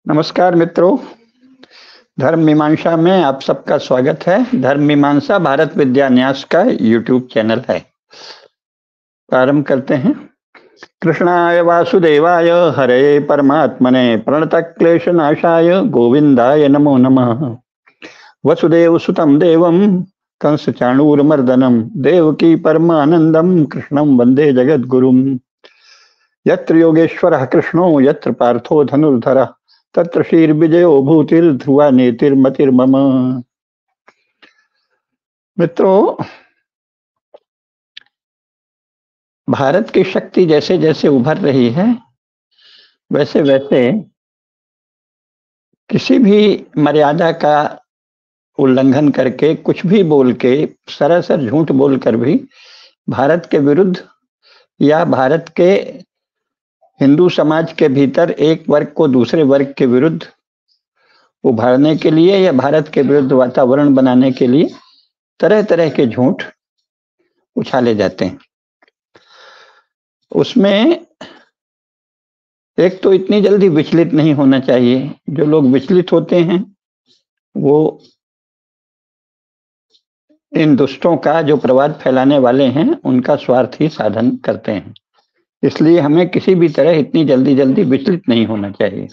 नमस्कार मित्रों। धर्म मीमांसा में आप सबका स्वागत है। धर्म मीमांसा भारत विद्या न्यास का यूट्यूब चैनल है। प्रारंभ करते हैं। कृष्णाय वासुदेवाय हरे परमात्मने प्रणतक्लेशनाशाय गोविंदाय नमो नमः। वसुदेव सुतं देवं कंस चाणूरमर्दनं देवकी परमानंदं कृष्णं वंदे जगद्गुरुं। यत्र योगेश्वरः कृष्णो यत्र पार्थो धनुर्धरः तत्र शीर्विजयो भूतिर्ध्रुवा नीतिर्मतिर्मम। मित्रों, भारत की शक्ति जैसे जैसे उभर रही है वैसे वैसे किसी भी मर्यादा का उल्लंघन करके कुछ भी बोल के सरासर झूठ बोलकर भी भारत के विरुद्ध या भारत के हिंदू समाज के भीतर एक वर्ग को दूसरे वर्ग के विरुद्ध उभारने के लिए या भारत के विरुद्ध वातावरण बनाने के लिए तरह तरह के झूठ उछाले जाते हैं। उसमें एक तो इतनी जल्दी विचलित नहीं होना चाहिए। जो लोग विचलित होते हैं वो इन दुष्टों का, जो प्रवाद फैलाने वाले हैं, उनका स्वार्थ ही साधन करते हैं। इसलिए हमें किसी भी तरह इतनी जल्दी विचलित नहीं होना चाहिए।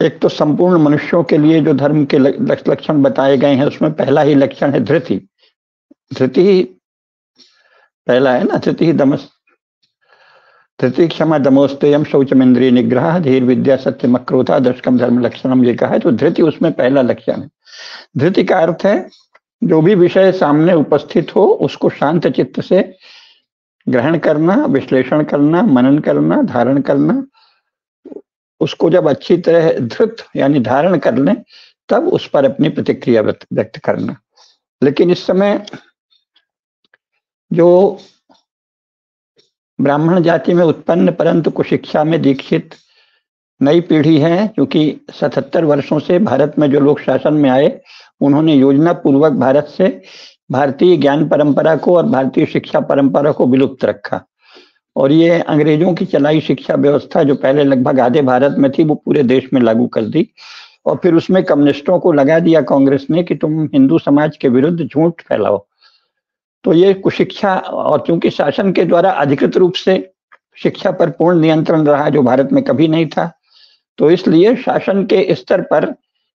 एक तो संपूर्ण मनुष्यों के लिए जो धर्म के लक्षण बताए गए हैं उसमें पहला ही लक्षण है धृति। धृति ही पहला है ना। धृति क्षमा दमोस्तेयम शौचमेंद्रिय निग्रह धीर विद्या सत्यम क्रोधा दशकम धर्म लक्षणम, ये कहा है तो धृति उसमें पहला लक्षण है। धृति का अर्थ है जो भी विषय सामने उपस्थित हो उसको शांत चित्त से ग्रहण करना, विश्लेषण करना, मनन करना, धारण करना। उसको जब अच्छी तरह धृत यानी धारण कर लें तब उस पर अपनी प्रतिक्रिया व्यक्त करना। लेकिन इस समय जो ब्राह्मण जाति में उत्पन्न परंतु कुशिक्षा में दीक्षित नई पीढ़ी है, क्योंकि 77 वर्षों से भारत में जो लोग शासन में आए उन्होंने योजना पूर्वक भारत से भारतीय ज्ञान परंपरा को और भारतीय शिक्षा परंपरा को विलुप्त रखा। और ये अंग्रेजों की चलाई शिक्षा व्यवस्था जो पहले लगभग आधे भारत में थी वो पूरे देश में लागू कर दी। और फिर उसमें कम्युनिस्टों को लगा दिया कांग्रेस ने कि तुम हिंदू समाज के विरुद्ध झूठ फैलाओ। तो ये कुशिक्षा, और चूंकि शासन के द्वारा अधिकृत रूप से शिक्षा पर पूर्ण नियंत्रण रहा जो भारत में कभी नहीं था, तो इसलिए शासन के स्तर पर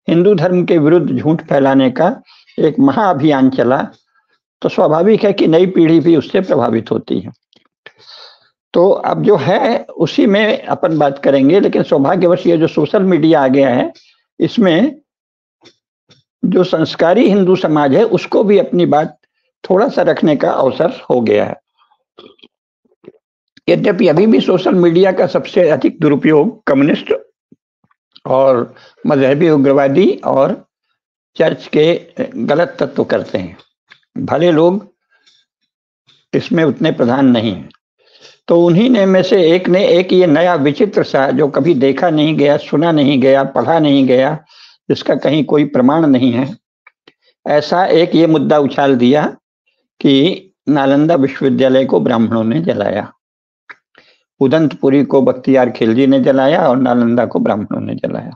हिंदू धर्म के विरुद्ध झूठ फैलाने का एक महाअभियान चला। तो स्वाभाविक है कि नई पीढ़ी भी उससे प्रभावित होती है। तो अब जो है उसी में अपन बात करेंगे। लेकिन सौभाग्यवश ये जो सोशल मीडिया आ गया है इसमें जो संस्कारी हिंदू समाज है उसको भी अपनी बात थोड़ा सा रखने का अवसर हो गया है। यद्यपि अभी भी सोशल मीडिया का सबसे अधिक दुरुपयोग कम्युनिस्ट और मजहबी उग्रवादी और चर्च के गलत तत्व करते हैं। भले लोग इसमें उतने प्रधान नहीं हैं। तो उन्हीं ने में से एक ने एक ये नया विचित्र सा जो कभी देखा नहीं गया, सुना नहीं गया, पढ़ा नहीं गया, जिसका कहीं कोई प्रमाण नहीं है, ऐसा एक ये मुद्दा उछाल दिया कि नालंदा विश्वविद्यालय को ब्राह्मणों ने जलाया। उदंतपुरी को बख्तियार खिलजी ने जलाया और नालंदा को ब्राह्मणों ने जलाया।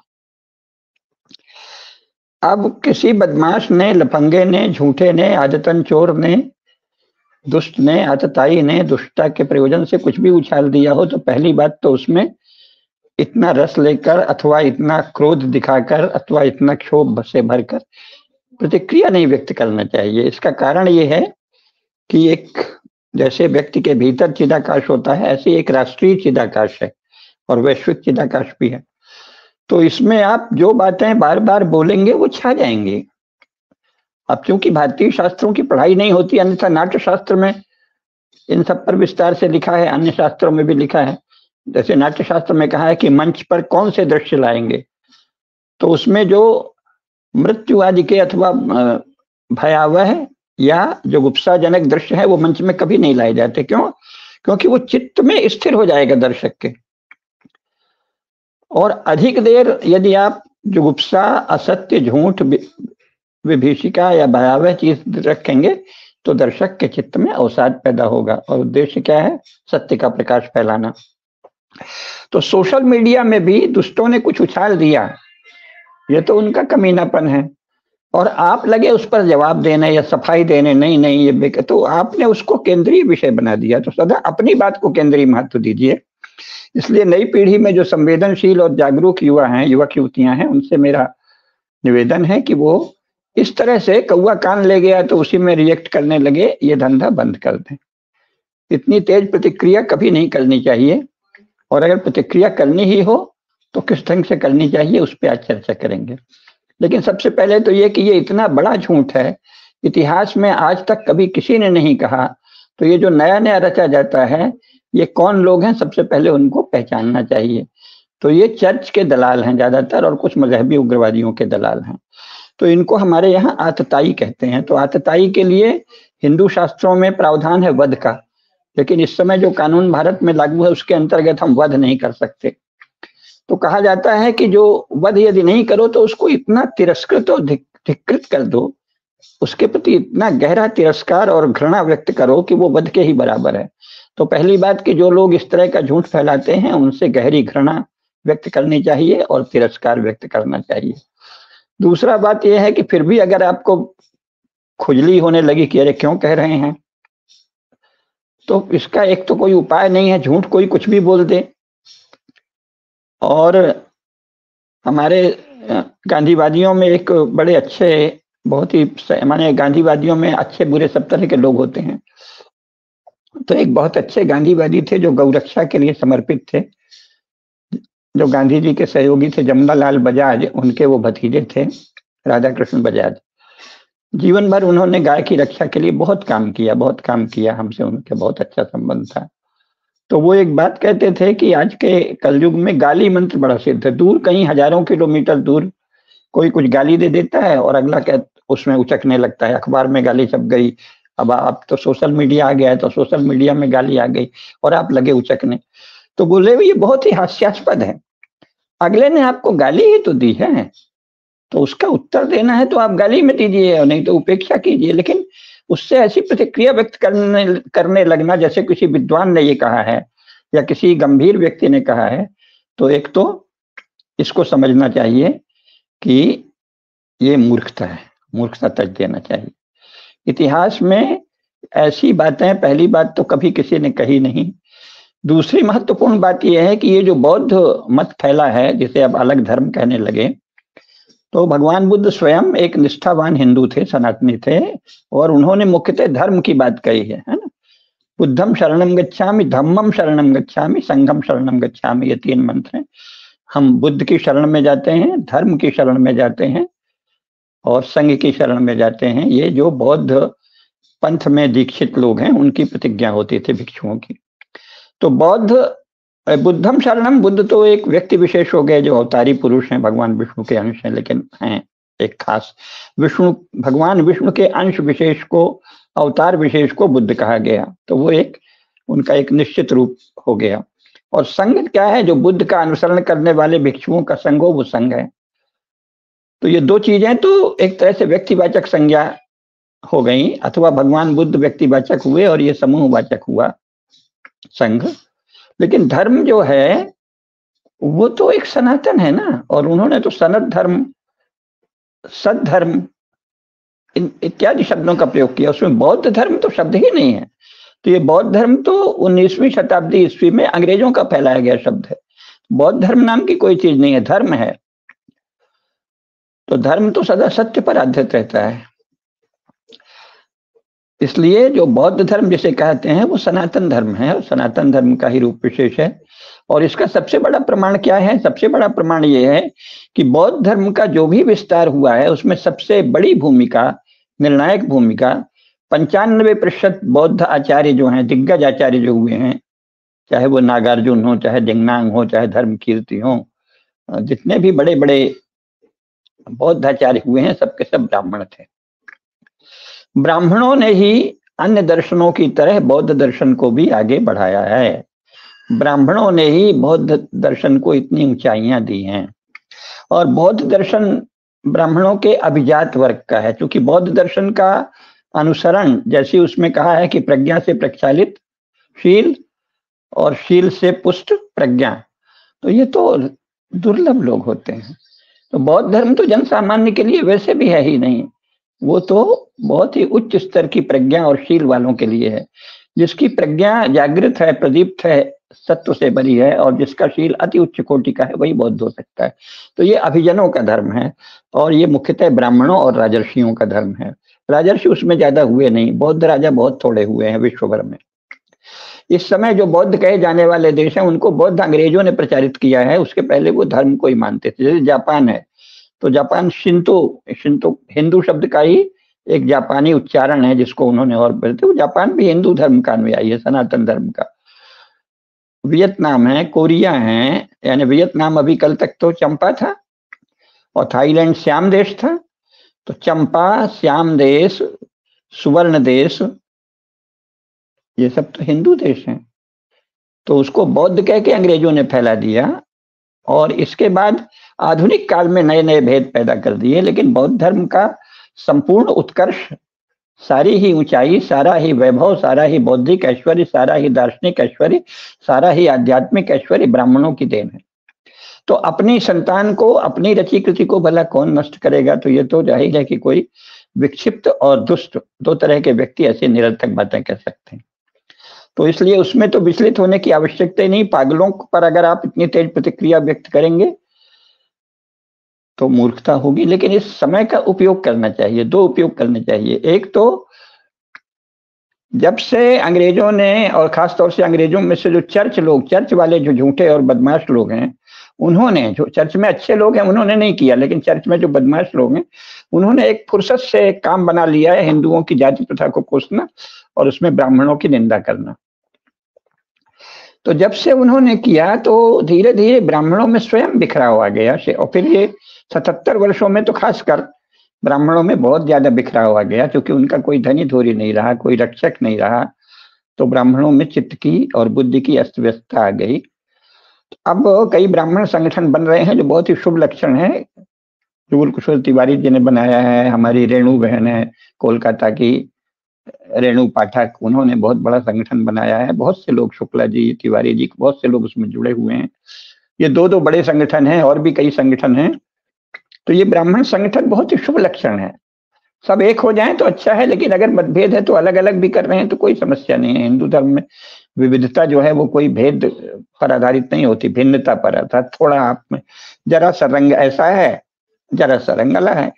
अब किसी बदमाश ने, लफंगे ने, झूठे ने, आदतन चोर ने, दुष्ट ने, आतताई ने दुष्टता के प्रयोजन से कुछ भी उछाल दिया हो तो पहली बात तो उसमें इतना रस लेकर अथवा इतना क्रोध दिखाकर अथवा इतना क्षोभ से भरकर प्रतिक्रिया नहीं व्यक्त करना चाहिए। इसका कारण ये है कि एक जैसे व्यक्ति के भीतर चिदाकाश होता है ऐसे एक राष्ट्रीय चिदाकाश है और वैश्विक चिदाकाश भी है। तो इसमें आप जो बातें बार बार बोलेंगे वो छा जाएंगे। अब क्योंकि भारतीय शास्त्रों की पढ़ाई नहीं होती, अन्यथा नाट्य शास्त्र में इन सब पर विस्तार से लिखा है, अन्य शास्त्रों में भी लिखा है। जैसे नाट्य शास्त्र में कहा है कि मंच पर कौन से दृश्य लाएंगे, तो उसमें जो मृत्यु आदि के अथवा भयावह या जो गुप्साजनक दृश्य है वो मंच में कभी नहीं लाए जाते। क्यों? क्योंकि वो चित्त में स्थिर हो जाएगा दर्शक के। और अधिक देर यदि आप जुगुप्सा, असत्य, झूठ, विभीषिका या भयावह चीज रखेंगे तो दर्शक के चित्त में अवसाद पैदा होगा। और उद्देश्य क्या है? सत्य का प्रकाश फैलाना। तो सोशल मीडिया में भी दुष्टों ने कुछ उछाल दिया, ये तो उनका कमीनापन है, और आप लगे उस पर जवाब देने या सफाई देने, नहीं नहीं ये तो आपने उसको केंद्रीय विषय बना दिया। तो सदा अपनी बात को केंद्रीय महत्व दीजिए। इसलिए नई पीढ़ी में जो संवेदनशील और जागरूक युवा हैं, युवक युवतियां हैं, उनसे मेरा निवेदन है कि वो इस तरह से कौवा कान ले गया तो उसी में रिएक्ट करने लगे, ये धंधा बंद कर दें। इतनी तेज प्रतिक्रिया कभी नहीं करनी चाहिए, और अगर प्रतिक्रिया करनी ही हो तो किस ढंग से करनी चाहिए उस पर आज चर्चा करेंगे। लेकिन सबसे पहले तो ये कि ये इतना बड़ा झूठ है, इतिहास में आज तक कभी किसी ने नहीं कहा, तो ये जो नया नया रचा जाता है, ये कौन लोग हैं, सबसे पहले उनको पहचानना चाहिए। तो ये चर्च के दलाल हैं ज्यादातर, और कुछ मजहबी उग्रवादियों के दलाल हैं। तो इनको हमारे यहाँ आतताई कहते हैं। तो आतताई के लिए हिंदू शास्त्रों में प्रावधान है वध का, लेकिन इस समय जो कानून भारत में लागू है उसके अंतर्गत हम वध नहीं कर सकते। तो कहा जाता है कि जो वध यदि नहीं करो तो उसको इतना तिरस्कृत और धिक्कृत कर दो, उसके प्रति इतना गहरा तिरस्कार और घृणा व्यक्त करो कि वो वध के ही बराबर है। तो पहली बात कि जो लोग इस तरह का झूठ फैलाते हैं उनसे गहरी घृणा व्यक्त करनी चाहिए और तिरस्कार व्यक्त करना चाहिए। दूसरा बात यह है कि फिर भी अगर आपको खुजली होने लगी कि अरे क्यों कह रहे हैं, तो इसका एक तो कोई उपाय नहीं है, झूठ कोई कुछ भी बोल दे। और हमारे गांधीवादियों में एक बड़े अच्छे, बहुत ही माने गांधीवादियों में अच्छे बुरे सब तरह के लोग होते हैं। तो एक बहुत अच्छे गांधीवादी थे जो गौरक्षा के लिए समर्पित थे, जो गांधी जी के सहयोगी थे जमनालाल बजाज, उनके वो भतीजे थे राधा कृष्ण बजाज। जीवन भर उन्होंने गाय की रक्षा के लिए बहुत काम किया, हमसे उनके बहुत अच्छा संबंध था। तो वो एक बात कहते थे कि आज के कलयुग में गाली मंत्र बड़ा सिद्ध है। दूर कहीं हजारों किलोमीटर दूर कोई कुछ गाली दे देता है और अगला उसमें उचकने लगता है, अखबार में गाली छप गई, अब तो सोशल मीडिया आ गया है तो सोशल मीडिया में गाली आ गई और आप लगे उचकने। तो बोले ये बहुत ही हास्यास्पद है, अगले ने आपको गाली ही तो दी है, तो उसका उत्तर देना है तो आप गाली में दीजिए और नहीं तो उपेक्षा कीजिए। लेकिन उससे ऐसी प्रतिक्रिया व्यक्त करने लगना जैसे किसी विद्वान ने ये कहा है या किसी गंभीर व्यक्ति ने कहा है, तो एक तो इसको समझना चाहिए कि ये मूर्खता है, मूर्खता तज देना चाहिए। इतिहास में ऐसी बातें पहली बात तो कभी किसी ने कही नहीं। दूसरी महत्वपूर्ण बात यह है कि ये जो बौद्ध मत फैला है, जिसे अब अलग धर्म कहने लगे, तो भगवान बुद्ध स्वयं एक निष्ठावान हिंदू थे, सनातनी थे, और उन्होंने मुख्यतः धर्म की बात कही है ना। बुद्धम शरणम गच्छामि, धम्मम शरणम गच्छामि, संघम शरणम गच्छामि, ये 3 मंत्र हैं। हम बुद्ध की शरण में जाते हैं, धर्म की शरण में जाते हैं और संघ की शरण में जाते हैं। ये जो बौद्ध पंथ में दीक्षित लोग हैं उनकी प्रतिज्ञा होती थी भिक्षुओं की। तो बुद्धम शरणम, बुद्ध तो एक व्यक्ति विशेष हो गए जो अवतारी पुरुष हैं, भगवान विष्णु के अंश हैं, लेकिन हैं एक खास भगवान विष्णु के अंश विशेष को, अवतार विशेष को बुद्ध कहा गया। तो वो उनका एक निश्चित रूप हो गया। और संघ क्या है, जो बुद्ध का अनुसरण करने वाले भिक्षुओं का संघ हो, वो संघ है। तो ये 2 चीजें तो एक तरह से व्यक्तिवाचक संज्ञा हो गई, अथवा भगवान बुद्ध व्यक्तिवाचक हुए और ये समूहवाचक हुआ संघ। लेकिन धर्म जो है वो तो एक सनातन है ना, और उन्होंने तो सनत धर्म, सद्धर्म इत्यादि शब्दों का प्रयोग किया, उसमें बौद्ध धर्म तो शब्द ही नहीं है। तो ये बौद्ध धर्म तो 19वीं शताब्दी ईस्वी में अंग्रेजों का फैलाया गया शब्द है। बौद्ध धर्म नाम की कोई चीज नहीं है, धर्म है। तो धर्म तो सदा सत्य पर आधारित रहता है। इसलिए जो बौद्ध धर्म जिसे कहते हैं वो सनातन धर्म है, और सनातन धर्म का ही रूप विशेष है। और इसका सबसे बड़ा प्रमाण क्या है? सबसे बड़ा प्रमाण ये है कि बौद्ध धर्म का जो भी विस्तार हुआ है उसमें सबसे बड़ी भूमिका, निर्णायक भूमिका 95% बौद्ध आचार्य जो हैं, दिग्गज आचार्य जो हुए हैं, चाहे वो नागार्जुन हो, चाहे दिंगनांग हो, चाहे धर्म कीर्ति हो, जितने भी बड़े बड़े बौद्ध आचार्य हुए हैं सबके सब ब्राह्मण थे। ब्राह्मणों ने ही अन्य दर्शनों की तरह बौद्ध दर्शन को भी आगे बढ़ाया है। ब्राह्मणों ने ही बौद्ध दर्शन को इतनी ऊंचाइयां दी हैं। और बौद्ध दर्शन ब्राह्मणों के अभिजात वर्ग का है, क्योंकि बौद्ध दर्शन का अनुसरण, जैसे उसमें कहा है कि प्रज्ञा से प्रक्षालित शील और शील से पुष्ट प्रज्ञा, तो ये तो दुर्लभ लोग होते हैं। तो बौद्ध धर्म तो जन सामान्य के लिए वैसे भी है ही नहीं, वो तो बहुत ही उच्च स्तर की प्रज्ञा और शील वालों के लिए है। जिसकी प्रज्ञा जागृत है, प्रदीप्त है, सत्व से भरी है, और जिसका शील अति उच्च कोटि का है, वही बौद्ध हो सकता है। तो ये अभिजनों का धर्म है, और ये मुख्यतः ब्राह्मणों और राजर्षियों का धर्म है। राजर्षि उसमें ज्यादा हुए नहीं, बौद्ध राजा बहुत थोड़े हुए हैं विश्व भर में। इस समय जो बौद्ध कहे जाने वाले देश हैं, उनको बौद्ध अंग्रेजों ने प्रचारित किया है, उसके पहले वो धर्म को ही मानते थे। जैसे जापान है, तो जापान शिंतो, शिंतो हिंदू शब्द का ही एक जापानी उच्चारण है, जिसको उन्होंने और बोलते, वो जापान भी हिंदू धर्म का अनुयायी है, सनातन धर्म का। वियतनाम है, कोरिया है, यानी वियतनाम अभी कल तक तो चंपा था, और थाईलैंड श्याम देश था। तो चंपा, श्याम देश, सुवर्ण देश, ये सब तो हिंदू देश हैं। तो उसको बौद्ध कह के अंग्रेजों ने फैला दिया, और इसके बाद आधुनिक काल में नए नए भेद पैदा कर दिए। लेकिन बौद्ध धर्म का संपूर्ण उत्कर्ष, सारी ही ऊंचाई, सारा ही वैभव, सारा ही बौद्धिक ऐश्वर्य, सारा ही दार्शनिक ऐश्वर्य, सारा ही आध्यात्मिक ऐश्वर्य ब्राह्मणों की देन है। तो अपनी संतान को, अपनी रची कृति को भला कौन नष्ट करेगा? तो ये तो जाहिर है कि कोई विक्षिप्त और दुष्ट, दो तरह के व्यक्ति ऐसे निरर्थक बातें कह सकते हैं। तो इसलिए उसमें तो विचलित होने की आवश्यकता ही नहीं। पागलों पर अगर आप इतनी तेज प्रतिक्रिया व्यक्त करेंगे तो मूर्खता होगी। लेकिन इस समय का उपयोग करना चाहिए, दो उपयोग करने चाहिए। एक तो जब से अंग्रेजों ने, और खास तौर से अंग्रेजों में से जो चर्च लोग, चर्च वाले जो झूठे और बदमाश लोग हैं, उन्होंने, जो चर्च में अच्छे लोग हैं उन्होंने नहीं किया, लेकिन चर्च में जो बदमाश लोग हैं उन्होंने एक फुर्सत से काम बना लिया है, हिंदुओं की जाति प्रथा को कोसना और उसमें ब्राह्मणों की निंदा करना। तो जब से उन्होंने किया तो धीरे धीरे ब्राह्मणों में स्वयं बिखराव आ गया। और फिर ये 77 वर्षों में तो खासकर ब्राह्मणों में बहुत ज्यादा बिखराव आ गया, क्योंकि उनका कोई धनी धोरी नहीं रहा, कोई रक्षक नहीं रहा। तो ब्राह्मणों में चित्त की और बुद्धि की अस्त व्यस्तता आ गई। अब कई ब्राह्मण संगठन बन रहे हैं, जो बहुत ही शुभ लक्षण है। जुगल किशोर तिवारी जी ने बनाया है, हमारी रेणु बहन है कोलकाता की, रेणु पाठक, उन्होंने बहुत बड़ा संगठन बनाया है। बहुत से लोग, शुक्ला जी, तिवारी जी, बहुत से लोग उसमें जुड़े हुए हैं। ये दो दो बड़े संगठन हैं, और भी कई संगठन हैं। तो ये ब्राह्मण संगठन बहुत ही शुभ लक्षण है। सब एक हो जाएं तो अच्छा है, लेकिन अगर मतभेद है तो अलग अलग भी कर रहे हैं तो कोई समस्या नहीं है। हिंदू धर्म में विविधता जो है वो कोई भेद पर आधारित नहीं होती, भिन्नता पर, अर्थात थोड़ा आप में जरा सा रंग ऐसा है, जरा सा रंग अलग है।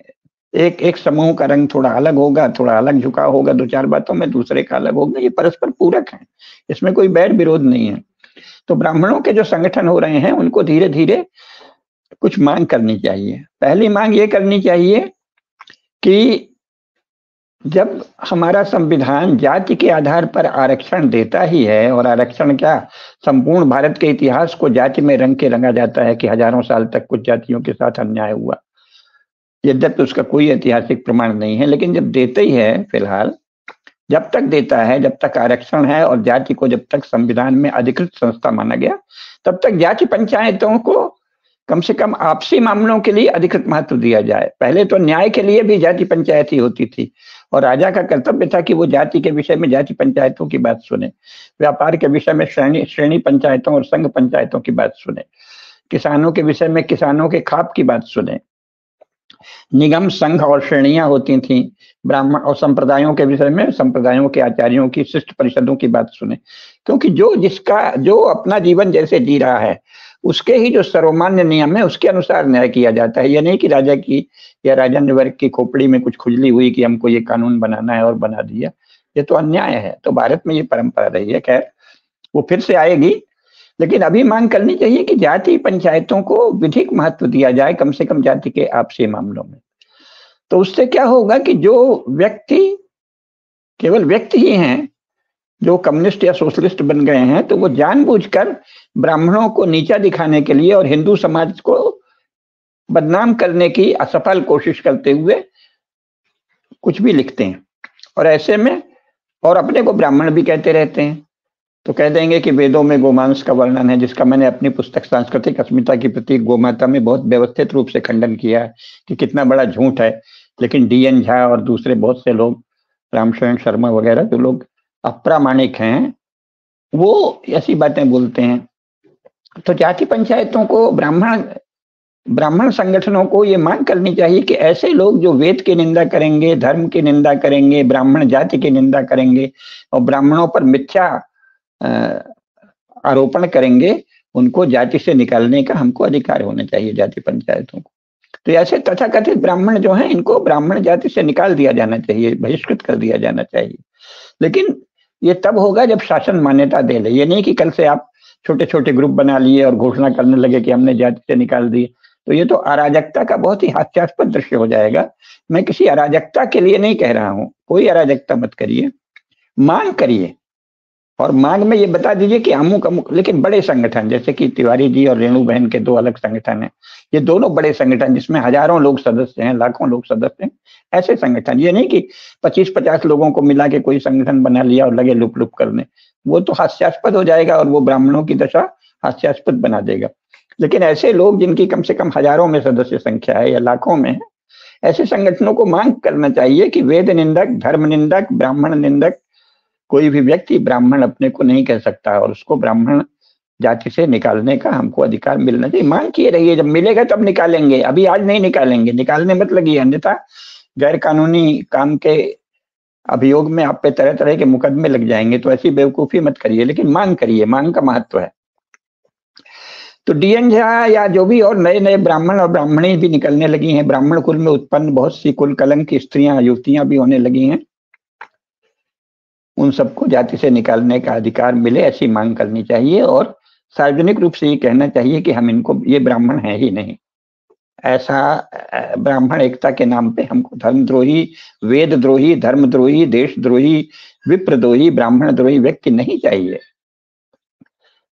एक समूह का रंग थोड़ा अलग होगा, थोड़ा अलग झुकाव होगा दो चार बातों में, दूसरे का अलग होगा। ये परस्पर पूरक है, इसमें कोई बैर विरोध नहीं है। तो ब्राह्मणों के जो संगठन हो रहे हैं उनको धीरे धीरे कुछ मांग करनी चाहिए। पहली मांग ये करनी चाहिए कि जब हमारा संविधान जाति के आधार पर आरक्षण देता ही है, और आरक्षण क्या, संपूर्ण भारत के इतिहास को जाति में रंग के रंगा जाता है कि हजारों साल तक कुछ जातियों के साथ अन्याय हुआ, यद्यपि उसका कोई ऐतिहासिक प्रमाण नहीं है। लेकिन जब देते ही है, फिलहाल जब तक देता है, जब तक आरक्षण है और जाति को जब तक संविधान में अधिकृत संस्था माना गया, तब तक जाति पंचायतों को कम से कम आपसी मामलों के लिए अधिकृत महत्व दिया जाए। पहले तो न्याय के लिए भी जाति पंचायत ही होती थी, और राजा का कर्तव्य था कि वो जाति के विषय में जाति पंचायतों की बात सुने, व्यापार के विषय में श्रेणी पंचायतों और संघ पंचायतों की बात सुने, किसानों के विषय में किसानों के खाप की बात सुने, निगम, संघ और श्रेणियां होती थी, ब्राह्मण और संप्रदायों के विषय में संप्रदायों के आचार्यों की शिष्ट परिषदों की बात सुने। क्योंकि जो अपना जीवन जैसे जी रहा है उसके ही जो सर्वमान्य नियम है उसके अनुसार न्याय किया जाता है। यह नहीं कि राजा की या राजन्य वर्ग की खोपड़ी में कुछ खुजली हुई कि हमको ये कानून बनाना है और बना दिया, ये तो अन्याय है। तो भारत में ये परंपरा रही है, खैर वो फिर से आएगी। लेकिन अभी मांग करनी चाहिए कि जाति पंचायतों को विधिक महत्व दिया जाए, कम से कम जाति के आपसी मामलों में। तो उससे क्या होगा कि जो व्यक्ति केवल व्यक्ति ही हैं, जो कम्युनिस्ट या सोशलिस्ट बन गए हैं, तो वो जानबूझकर ब्राह्मणों को नीचा दिखाने के लिए और हिंदू समाज को बदनाम करने की असफल कोशिश करते हुए कुछ भी लिखते हैं। और ऐसे में, और अपने को ब्राह्मण भी कहते रहते हैं। तो कह देंगे कि वेदों में गोमांस का वर्णन है, जिसका मैंने अपनी पुस्तक सांस्कृतिक अस्मिता की प्रतीक गोमाता में बहुत व्यवस्थित रूप से खंडन किया है कि कितना बड़ा झूठ है। लेकिन DN झा और दूसरे बहुत से लोग, रामशरण शर्मा वगैरह, जो लोग अप्रामाणिक हैं, वो ऐसी बातें बोलते हैं। तो जाति पंचायतों को, ब्राह्मण संगठनों को ये मांग करनी चाहिए कि ऐसे लोग जो वेद की निंदा करेंगे, धर्म की निंदा करेंगे, ब्राह्मण जाति की निंदा करेंगे और ब्राह्मणों पर मिथ्या आरोपण करेंगे, उनको जाति से निकालने का हमको अधिकार होना चाहिए, जाति पंचायतों को। तो ऐसे तथाकथित ब्राह्मण जो हैं, इनको ब्राह्मण जाति से निकाल दिया जाना चाहिए, बहिष्कृत कर दिया जाना चाहिए। लेकिन ये तब होगा जब शासन मान्यता दे ले। ये नहीं कि कल से आप छोटे छोटे ग्रुप बना लिए और घोषणा करने लगे कि हमने जाति से निकाल दी। तो ये तो अराजकता का बहुत ही हास्यास्पद दृश्य हो जाएगा। मैं किसी अराजकता के लिए नहीं कह रहा हूं, कोई अराजकता मत करिए, मांग करिए और मांग में ये बता दीजिए कि अमुक अमुक, लेकिन बड़े संगठन जैसे कि तिवारी जी और रेणु बहन के दो अलग संगठन हैं, ये दोनों बड़े संगठन जिसमें हजारों लोग सदस्य हैं, लाखों लोग सदस्य हैं, ऐसे संगठन। ये नहीं कि 25-50 लोगों को मिला के कोई संगठन बना लिया और लगे लुप लुप करने, वो तो हास्यास्पद हो जाएगा और वो ब्राह्मणों की दशा हास्यास्पद बना देगा। लेकिन ऐसे लोग जिनकी कम से कम हजारों में सदस्य संख्या है या लाखों में है, ऐसे संगठनों को मांग करना चाहिए कि वेद निंदक, धर्म निंदक, ब्राह्मण निंदक कोई भी व्यक्ति ब्राह्मण अपने को नहीं कह सकता और उसको ब्राह्मण जाति से निकालने का हमको अधिकार मिलना चाहिए। मांग किए रहिए, जब मिलेगा तब निकालेंगे, अभी आज नहीं निकालेंगे, निकालने मत लगिए, अन्यथा गैर कानूनी काम के अभियोग में आप पे तरह तरह के मुकदमे लग जाएंगे। तो ऐसी बेवकूफी मत करिए, लेकिन मांग करिए, मांग का महत्व है। तो डीएन झा या जो भी और नए नए ब्राह्मण और ब्राह्मणी भी निकलने लगी हैं, ब्राह्मण कुल में उत्पन्न बहुत सी कुल कलंक की स्त्रियां, युवतियां भी होने लगी हैं, उन सबको जाति से निकालने का अधिकार मिले, ऐसी मांग करनी चाहिए और सार्वजनिक रूप से ये कहना चाहिए कि हम इनको, ये ब्राह्मण है ही नहीं। ऐसा ब्राह्मण एकता के नाम पे हमको धर्मद्रोही, वेदद्रोही, धर्मद्रोही, देशद्रोही, विप्रद्रोही, ब्राह्मण द्रोही व्यक्ति नहीं चाहिए।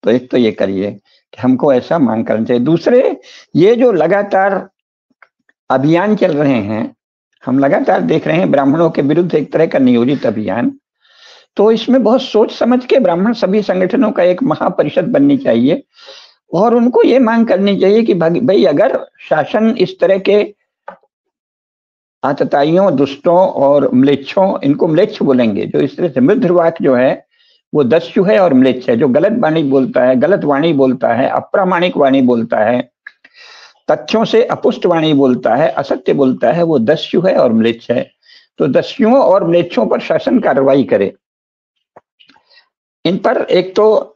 तो एक तो ये करिए कि हमको ऐसा मांग करना चाहिए। दूसरे, ये जो लगातार अभियान चल रहे हैं, हम लगातार देख रहे हैं ब्राह्मणों के विरुद्ध एक तरह का नियोजित अभियान, तो इसमें बहुत सोच समझ के ब्राह्मण सभी संगठनों का एक महापरिषद बननी चाहिए और उनको ये मांग करनी चाहिए कि भाई अगर शासन इस तरह के आतताइयों, दुष्टों और म्लेच्छों, इनको म्लेच्छ बोलेंगे, जो इस तरह से मृद्धवाक जो है वो दस्यु है और म्लेच्छ है, जो गलत वाणी बोलता है, गलत वाणी बोलता है, अप्रामाणिक वाणी बोलता है, तथ्यों से अपुष्ट वाणी बोलता है, असत्य बोलता है, वो दस्यु है और म्लेच्छ है। तो दस्युओं और म्लेच्छों पर शासन कार्रवाई करे। इन पर एक तो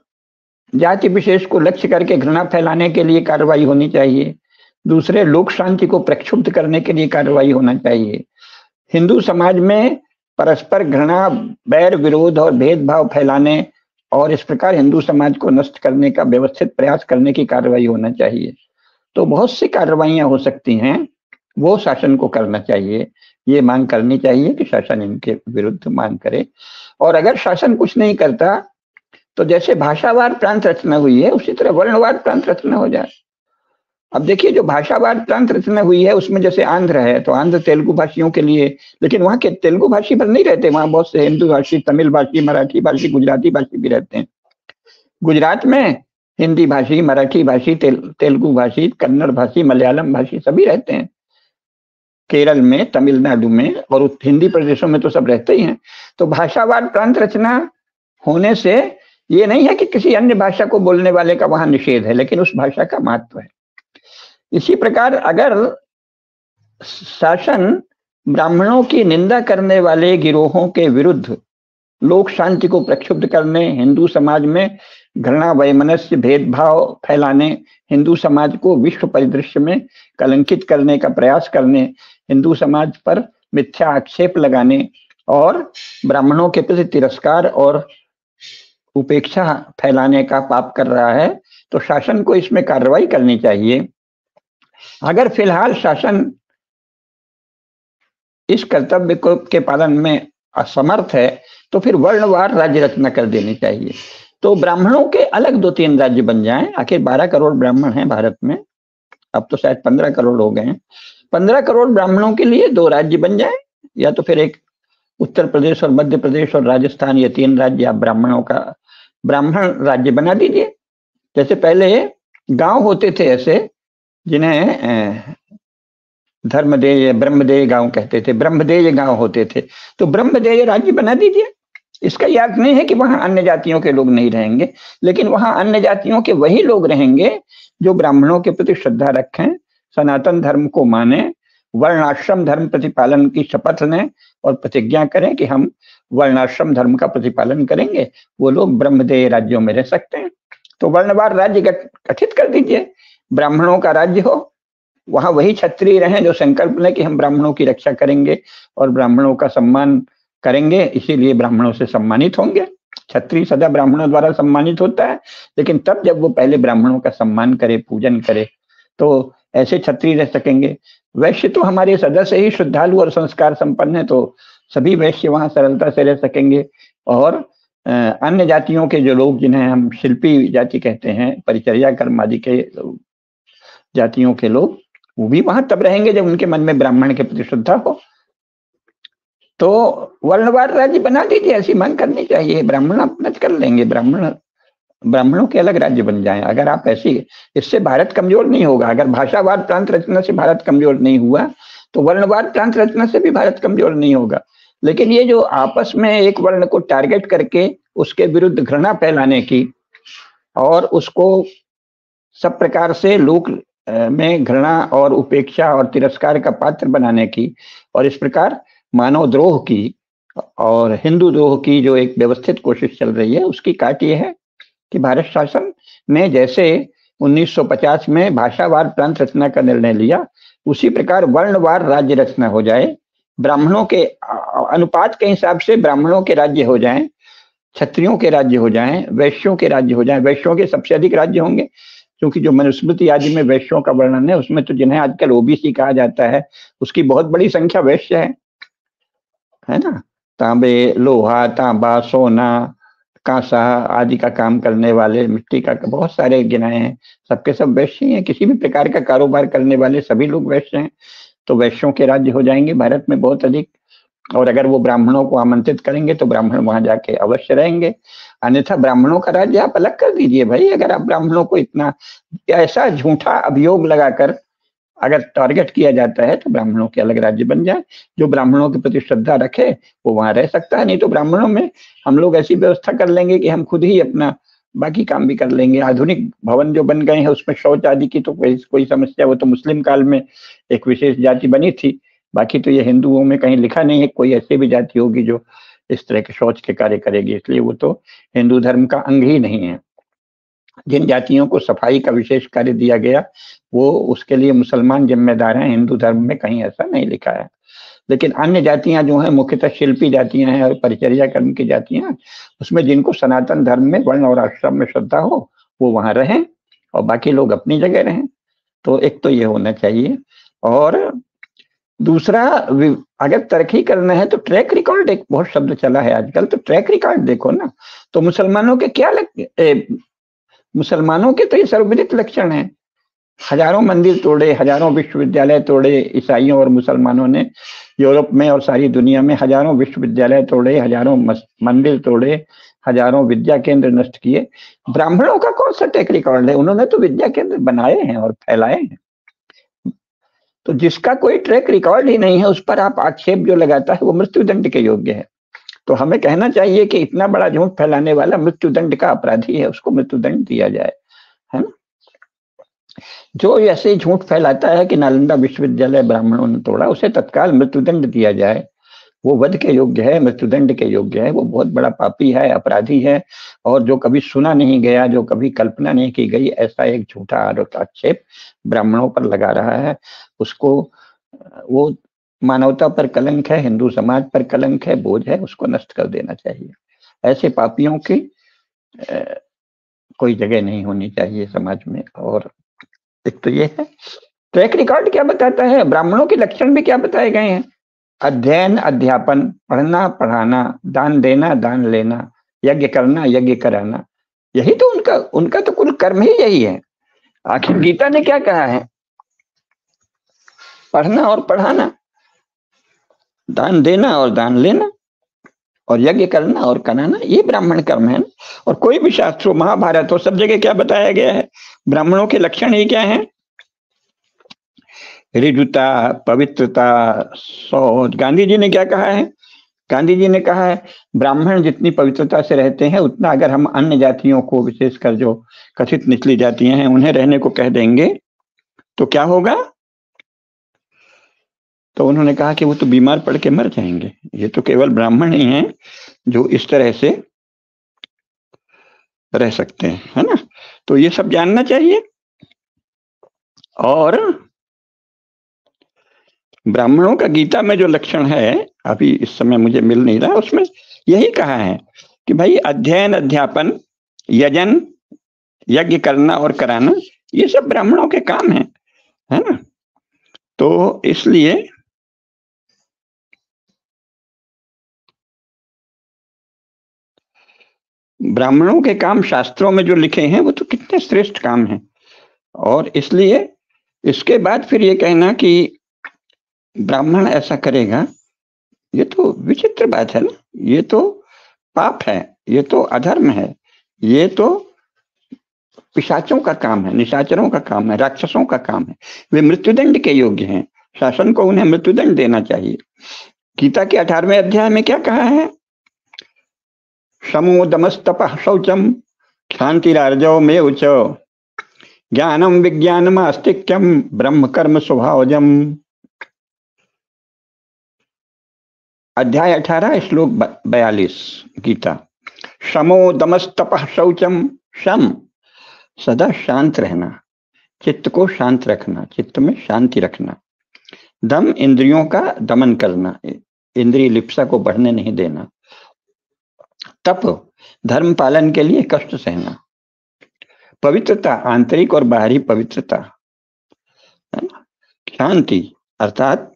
जाति विशेष को लक्ष्य करके घृणा फैलाने के लिए कार्रवाई होनी चाहिए, दूसरे लोक शांति को प्रक्षुब्ध करने के लिए कार्रवाई होना चाहिए, हिंदू समाज में परस्पर घृणा, बैर, विरोध और भेदभाव फैलाने और इस प्रकार हिंदू समाज को नष्ट करने का व्यवस्थित प्रयास करने की कार्रवाई होना चाहिए। तो बहुत सी कार्रवाइयां हो सकती हैं, वो शासन को करना चाहिए। ये मांग करनी चाहिए कि शासन इनके विरुद्ध मांग करे। और अगर शासन कुछ नहीं करता तो जैसे भाषावार प्रांत रचना हुई है, उसी तरह वर्णवार प्रांत रचना हो जाए। अब देखिए, जो भाषावार प्रांत रचना हुई है उसमें जैसे आंध्र है, तो आंध्र तेलुगु भाषियों के लिए, लेकिन वहाँ के तेलुगु भाषी पर नहीं रहते, वहाँ बहुत से हिंदू भाषी, तमिल भाषी, मराठी भाषी, गुजराती भाषी भी रहते हैं। गुजरात में हिंदी भाषी, मराठी भाषी, तेलुगु भाषी, कन्नड़ भाषी, मलयालम भाषी सभी रहते हैं। केरल में, तमिलनाडु में और हिंदी प्रदेशों में तो सब रहते ही हैं। तो भाषावार प्रांत रचना होने से ये नहीं है कि किसी अन्य भाषा को बोलने वाले का वहां निषेध है, लेकिन उस भाषा का महत्व है। इसी प्रकार अगर शासन ब्राह्मणों की निंदा करने वाले गिरोहों के विरुद्ध लोक शांति को प्रक्षुब्ध करने, हिंदू समाज में घृणा, वैमनस्य, भेदभाव फैलाने, हिंदू समाज को विश्व परिदृश्य में कलंकित करने का प्रयास करने, हिंदू समाज पर मिथ्या आक्षेप लगाने और ब्राह्मणों के प्रति तिरस्कार और उपेक्षा फैलाने का पाप कर रहा है, तो शासन को इसमें कार्रवाई करनी चाहिए। अगर फिलहाल शासन इस कर्तव्य के पालन में असमर्थ है तो फिर वर्णवार राज्य रचना कर देनी चाहिए। तो ब्राह्मणों के अलग 2-3 राज्य बन जाएं। आखिर 12 करोड़ ब्राह्मण हैं भारत में, अब तो शायद 15 करोड़ हो गए हैं। 15 करोड़ ब्राह्मणों के लिए 2 राज्य बन जाएं, या तो फिर एक उत्तर प्रदेश और मध्य प्रदेश और राजस्थान, ये 3 राज्य आप ब्राह्मणों का ब्राह्मण राज्य बना दीजिए। जैसे पहले गांव होते थे ऐसे, जिन्हें धर्मदेय, ब्रह्मदेय गांव कहते थे, ब्रह्मदेय गांव होते थे, तो ब्रह्मदेय राज्य बना दीजिए। इसका यह अर्थ नहीं है कि वहां अन्य जातियों के लोग नहीं रहेंगे, लेकिन वहां अन्य जातियों के वही लोग रहेंगे जो ब्राह्मणों के प्रति श्रद्धा रखें, सनातन धर्म को माने, वर्णाश्रम धर्म प्रतिपालन की शपथ लें और प्रतिज्ञा करें कि हम वर्णाश्रम धर्म का प्रतिपालन करेंगे। वो लोग ब्रह्मदेय राज्यों में रह सकते हैं। तो वर्णवार राज्य गठित कर दीजिए, ब्राह्मणों का राज्य हो, वहां वही क्षत्रिय रहें जो संकल्प लें कि हम ब्राह्मणों की रक्षा करेंगे और ब्राह्मणों का सम्मान करेंगे, इसीलिए ब्राह्मणों से सम्मानित होंगे। क्षत्रिय सदा ब्राह्मणों द्वारा सम्मानित होता है, लेकिन तब जब वो पहले ब्राह्मणों का सम्मान करे, पूजन करे, तो ऐसे क्षत्रिय रह सकेंगे। वैश्य तो हमारे सदस्य ही श्रद्धालु और संस्कार संपन्न है, तो सभी वैश्य वहां सरलता से रह सकेंगे। और अन्य जातियों के जो लोग, जिन्हें हम शिल्पी जाति कहते हैं, परिचर्या कर्म आदि के जातियों के लोग, वो भी वहां तब रहेंगे जब उनके मन में ब्राह्मण के प्रति श्रद्धा हो। तो वर्णवार राज्य बना दीजिए, ऐसी मांग करनी चाहिए। ब्राह्मण अपना कर लेंगे, ब्राह्मणों के अलग राज्य बन जाएं। अगर आप ऐसी, इससे भारत कमजोर नहीं होगा। अगर भाषावार प्रांत रचना से भारत कमजोर नहीं हुआ, तो वर्णवार प्रांत रचना से भी भारत कमजोर नहीं होगा। लेकिन ये जो आपस में एक वर्ण को टारगेट करके उसके विरुद्ध घृणा फैलाने की और उसको सब प्रकार से लोक में घृणा और उपेक्षा और तिरस्कार का पात्र बनाने की, और इस प्रकार मानव द्रोह की और हिंदू द्रोह की जो एक व्यवस्थित कोशिश चल रही है, उसकी काट ये है कि भारत शासन ने जैसे 1950 में भाषावार प्रांत रचना का निर्णय लिया, उसी प्रकार वर्णवार राज्य रचना हो जाए। ब्राह्मणों के अनुपात के हिसाब से ब्राह्मणों के राज्य हो जाएं, क्षत्रियों के राज्य हो जाएं, वैश्यों के राज्य हो जाएं। वैश्यों के सबसे अधिक राज्य होंगे, क्योंकि जो मनुस्मृति आदि में वैश्यों का वर्णन है, उसमें तो जिन्हें आजकल ओबीसी कहा जाता है, उसकी बहुत बड़ी संख्या वैश्य है ना। तांबे, लोहा, तांबा, सोना, कांसा आदि का काम करने वाले, मिट्टी का बहुत सारे गिनाए हैं, सबके सब वैश्य हैं। किसी भी प्रकार का कारोबार करने वाले सभी लोग वैश्य हैं। तो वैश्यों के राज्य हो जाएंगे भारत में बहुत अधिक। और अगर वो ब्राह्मणों को आमंत्रित करेंगे तो ब्राह्मण वहां जाके अवश्य रहेंगे। अन्यथा ब्राह्मणों का राज्य आप अलग कर दीजिए भाई। अगर आप ब्राह्मणों को इतना ऐसा झूठा अभियोग लगाकर अगर टारगेट किया जाता है, तो ब्राह्मणों के अलग राज्य बन जाए। जो ब्राह्मणों के प्रति श्रद्धा रखे वो वहां रह सकता है, नहीं तो ब्राह्मणों में हम लोग ऐसी व्यवस्था कर लेंगे कि हम खुद ही अपना बाकी काम भी कर लेंगे। आधुनिक भवन जो बन गए हैं उसमें शौच आदि की तो कोई समस्या, वो तो मुस्लिम काल में एक विशेष जाति बनी थी। बाकी तो ये हिंदुओं में कहीं लिखा नहीं है कोई ऐसी भी जाति होगी जो इस तरह के शौच के कार्य करेगी, इसलिए वो तो हिंदू धर्म का अंग ही नहीं है। जिन जातियों को सफाई का विशेष कार्य दिया गया, वो उसके लिए मुसलमान जिम्मेदार हैं, हिंदू धर्म में कहीं ऐसा नहीं लिखा है। लेकिन अन्य जातियां जो हैं, मुख्यतः शिल्पी जातियां हैं और परिचर्या कर्म की जातियां, उसमें जिनको सनातन धर्म में वर्ण और आश्रम में श्रद्धा हो, वो वहां रहें और बाकी लोग अपनी जगह रहें। तो एक तो ये होना चाहिए। और दूसरा, अगर तरक्की करना है तो ट्रैक रिकॉर्ड, एक बहुत शब्द चला है आजकल, तो ट्रैक रिकॉर्ड देखो ना। तो मुसलमानों के क्या मुसलमानों के तो ये सर्वविदित लक्षण है। हजारों मंदिर तोड़े, हजारों विश्वविद्यालय तोड़े ईसाइयों और मुसलमानों ने। यूरोप में और सारी दुनिया में हजारों विश्वविद्यालय तोड़े, हजारों मंदिर तोड़े, हजारों विद्या केंद्र नष्ट किए। ब्राह्मणों का कौन सा ट्रैक रिकॉर्ड है? उन्होंने तो विद्या केंद्र बनाए हैं और फैलाए हैं। तो जिसका कोई ट्रैक रिकॉर्ड ही नहीं है, उस पर आप आक्षेप जो लगाता है वो मृत्युदंड के योग्य है। तो हमें कहना चाहिए कि इतना बड़ा झूठ फैलाने वाला मृत्युदंड का अपराधी है, उसको मृत्युदंड दिया जाए, है ना। जो ऐसे झूठ फैलाता है कि नालंदा विश्वविद्यालय ब्राह्मणों ने तोड़ा, उसे तत्काल मृत्युदंड दिया जाए। वो वध के योग्य है, मृत्युदंड के योग्य है। वो बहुत बड़ा पापी है, अपराधी है। और जो कभी सुना नहीं गया, जो कभी कल्पना नहीं की गई, ऐसा एक झूठा आरोप आक्षेप ब्राह्मणों पर लगा रहा है, उसको, वो मानवता पर कलंक है, हिंदू समाज पर कलंक है, बोझ है, उसको नष्ट कर देना चाहिए। ऐसे पापियों की कोई जगह नहीं होनी चाहिए समाज में। और एक तो ये है। ट्रैक रिकॉर्ड क्या बताता है? ब्राह्मणों के लक्षण भी क्या बताए गए हैं? अध्ययन, अध्यापन, पढ़ना, पढ़ाना, दान देना, दान लेना, यज्ञ करना, यज्ञ कराना, यही तो उनका तो कुल कर्म ही यही है। आखिर गीता ने क्या कहा है? पढ़ना और पढ़ाना, दान देना और दान लेना, और यज्ञ करना और कराना, ये ब्राह्मण कर्म है। और कोई भी शास्त्र हो, महाभारत हो, सब जगह क्या बताया गया है? ब्राह्मणों के लक्षण ही क्या है? ऋजुता, पवित्रता, शौच। गांधी जी ने क्या कहा है? गांधी जी ने कहा है ब्राह्मण जितनी पवित्रता से रहते हैं उतना अगर हम अन्य जातियों को, विशेषकर जो कथित निचली जातियां हैं, उन्हें रहने को कह देंगे तो क्या होगा? तो उन्होंने कहा कि वो तो बीमार पड़ के मर जाएंगे। ये तो केवल ब्राह्मण ही हैं जो इस तरह से रह सकते हैं, है ना। तो ये सब जानना चाहिए। और ब्राह्मणों का गीता में जो लक्षण है, अभी इस समय मुझे मिल नहीं रहा, उसमें यही कहा है कि भाई अध्ययन, अध्यापन, यजन, यज्ञ करना और कराना, ये सब ब्राह्मणों के काम है ना। तो इसलिए ब्राह्मणों के काम शास्त्रों में जो लिखे हैं वो तो कितने श्रेष्ठ काम हैं। और इसलिए इसके बाद फिर ये कहना कि ब्राह्मण ऐसा करेगा, ये तो विचित्र बात है ना। ये तो पाप है, ये तो अधर्म है, ये तो पिशाचों का काम है, निशाचरों का काम है, राक्षसों का काम है। वे मृत्युदंड के योग्य हैं। शासन को उन्हें मृत्युदंड देना चाहिए। गीता के 18वें अध्याय में क्या कहा है? शमो दमस्तपः शौचम क्षांतिरार्जव में उच ज्ञानम विज्ञानम आस्तिक्यम ब्रह्म कर्म स्वभावजम। अध्याय 18 श्लोक 42 गीता। शमो दमस्तपः शौचम, शम सदा शांत रहना, चित्त को शांत रखना, चित्त में शांति रखना। दम इंद्रियों का दमन करना, इंद्रिय लिप्सा को बढ़ने नहीं देना। तप धर्म पालन के लिए कष्ट सहना। पवित्रता आंतरिक और बाहरी पवित्रता, है ना। शांति अर्थात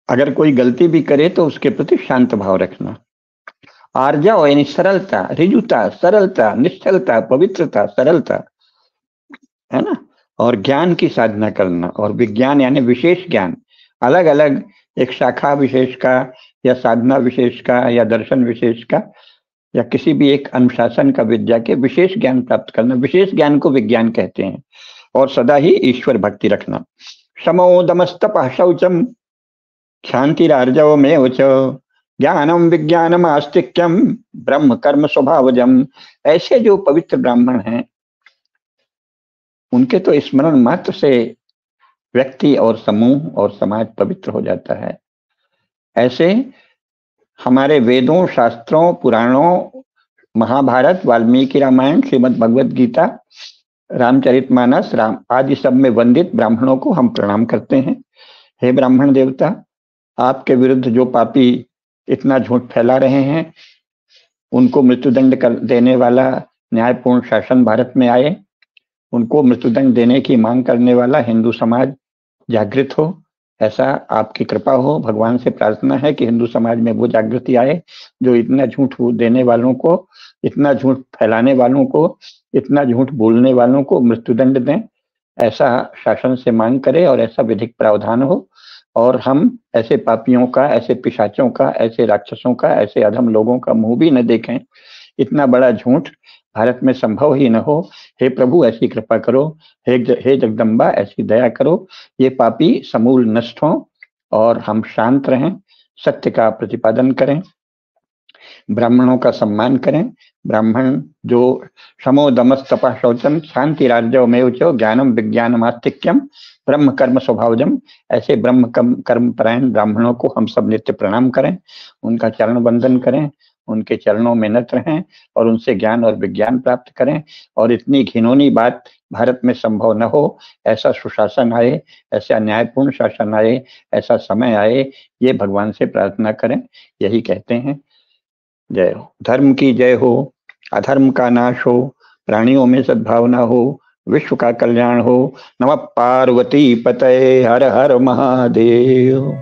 अगर कोई गलती भी करे तो उसके प्रति शांत भाव रखना। आर्जव यानी सरलता, रिजुता, सरलता, निश्चलता, पवित्रता, सरलता, है ना। और ज्ञान की साधना करना। और विज्ञान यानी विशेष ज्ञान, अलग अलग एक शाखा विशेष का या साधना विशेष का या दर्शन विशेष का या किसी भी एक अनुशासन का, विद्या के विशेष ज्ञान प्राप्त करना। विशेष ज्ञान को विज्ञान कहते हैं। और सदा ही ईश्वर भक्ति रखना। समो दमस्तपः शौचम क्षांतिरार्जव में उच ज्ञानम विज्ञानम आस्तिक्यम ब्रह्म कर्म स्वभावजम। ऐसे जो पवित्र ब्राह्मण हैं उनके तो स्मरण मात्र से व्यक्ति और समूह और समाज पवित्र हो जाता है। ऐसे हमारे वेदों, शास्त्रों, पुराणों, महाभारत, वाल्मीकि रामायण, श्रीमद् भगवद गीता, रामचरितमानस, राम आदि सब में वंदित ब्राह्मणों को हम प्रणाम करते हैं। हे ब्राह्मण देवता, आपके विरुद्ध जो पापी इतना झूठ फैला रहे हैं उनको मृत्युदंड कर देने वाला न्यायपूर्ण शासन भारत में आए। उनको मृत्युदंड देने की मांग करने वाला हिंदू समाज जागृत हो, ऐसा आपकी कृपा हो। भगवान से प्रार्थना है कि हिंदू समाज में वो जागृति आए जो इतना झूठ देने वालों को, इतना झूठ फैलाने वालों को, इतना झूठ बोलने वालों को मृत्युदंड दें। ऐसा शासन से मांग करे और ऐसा विधिक प्रावधान हो। और हम ऐसे पापियों का, ऐसे पिशाचों का, ऐसे राक्षसों का, ऐसे अधम लोगों का मुंह भी न देखें। इतना बड़ा झूठ भारत में संभव ही न हो। हे प्रभु ऐसी कृपा करो, हे जगदम्बा ऐसी दया करो। ये पापी समूल नष्ट हों और हम शांत रहें, सत्य का प्रतिपादन करें, ब्राह्मणों का सम्मान करें। ब्राह्मण जो समो दमस्तपः शौचम क्षांतिरार्जव में उचो ज्ञानम विज्ञानम आस्तिक्यम ब्रह्म कर्म स्वभावजम। ऐसे ब्रह्म कर्म परायण ब्राह्मणों को हम सब नित्य प्रणाम करें, उनका चरण वंदन करें, उनके चरणों में नत रहें और उनसे ज्ञान और विज्ञान प्राप्त करें। और इतनी घिनौनी बात भारत में संभव न हो, ऐसा सुशासन आए, ऐसा न्यायपूर्ण शासन आए, ऐसा समय आए, ये भगवान से प्रार्थना करें। यही कहते हैं। जय हो। धर्म की जय हो, अधर्म का नाश हो, प्राणियों में सद्भावना हो, विश्व का कल्याण हो। नमः पार्वती पतये, हर हर महादेव।